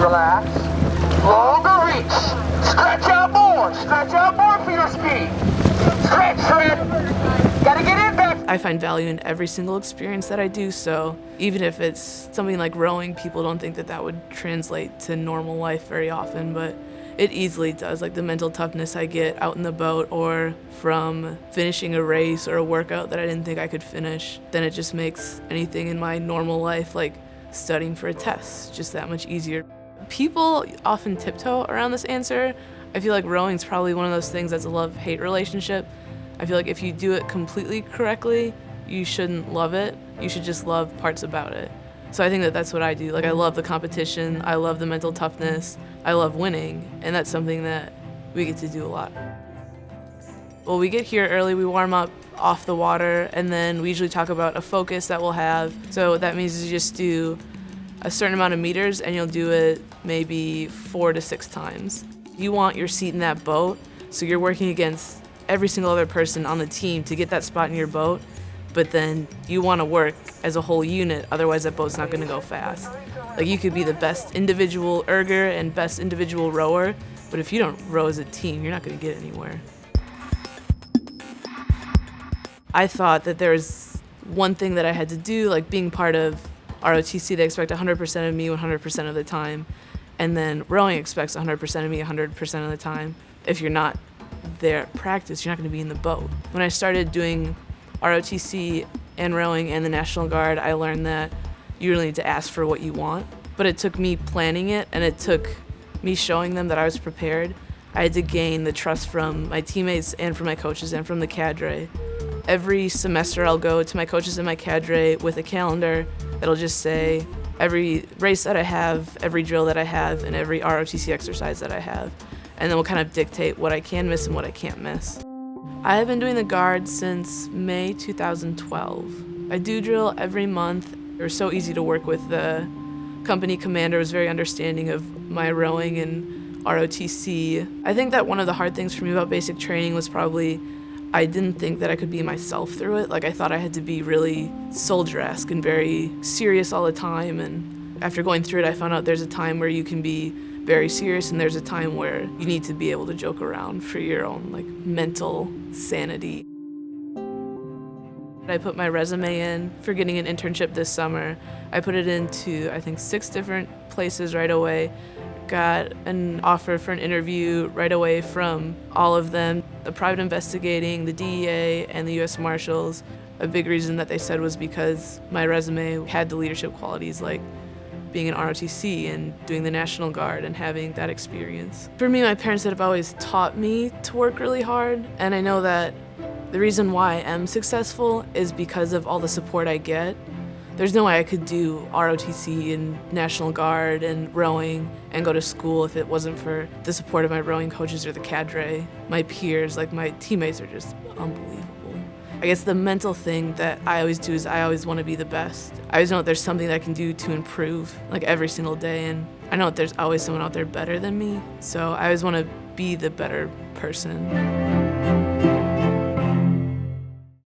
relax. Longer reach. Stretch out more. Stretch out more for your speed. Stretch, Fred. Gotta get in back. I find value in every single experience that I do, so even if it's something like rowing, people don't think that that would translate to normal life very often, but it easily does. Like the mental toughness I get out in the boat or from finishing a race or a workout that I didn't think I could finish, then it just makes anything in my normal life, like studying for a test, just that much easier. People often tiptoe around this answer. I feel like rowing's probably one of those things that's a love-hate relationship. I feel like if you do it completely correctly, you shouldn't love it. You should just love parts about it. So I think that that's what I do. Like I love the competition, I love the mental toughness, I love winning, and that's something that we get to do a lot. Well, we get here early, we warm up off the water, and then we usually talk about a focus that we'll have. So what that means is you just do a certain amount of meters and you'll do it maybe 4 to 6 times. You want your seat in that boat, so you're working against every single other person on the team to get that spot in your boat, but then you want to work as a whole unit, otherwise that boat's not going to go fast. Like you could be the best individual erger and best individual rower, but if you don't row as a team, you're not going to get anywhere. I thought that there was one thing that I had to do, like being part of ROTC, they expect 100% of me 100% of the time, and then rowing expects 100% of me 100% of the time. If you're not there at practice, you're not going to be in the boat. When I started doing ROTC and rowing and the National Guard, I learned that you really need to ask for what you want. But it took me planning it, and it took me showing them that I was prepared. I had to gain the trust from my teammates and from my coaches and from the cadre. Every semester I'll go to my coaches and my cadre with a calendar that'll just say every race that I have, every drill that I have, and every ROTC exercise that I have. And then we'll kind of dictate what I can miss and what I can't miss. I have been doing the Guard since May 2012. I do drill every month. It was so easy to work with. The company commander was very understanding of my rowing and ROTC. I think that one of the hard things for me about basic training was probably I didn't think that I could be myself through it. Like I thought I had to be really soldier-esque and very serious all the time. And after going through it, I found out there's a time where you can be very serious and there's a time where you need to be able to joke around for your own like mental sanity. I put my resume in for getting an internship this summer. I put it into, I think, 6 different places right away. Got an offer for an interview right away from all of them. The private investigating, the DEA, and the U.S. Marshals. A big reason that they said was because my resume had the leadership qualities like being an ROTC and doing the National Guard and having that experience. For me, my parents have always taught me to work really hard, and I know that the reason why I am successful is because of all the support I get. There's no way I could do ROTC and National Guard and rowing and go to school if it wasn't for the support of my rowing coaches or the cadre. My peers, like my teammates, are just unbelievable. I guess the mental thing that I always do is I always want to be the best. I always know that there's something that I can do to improve, like every single day, and I know that there's always someone out there better than me, so I always want to be the better person.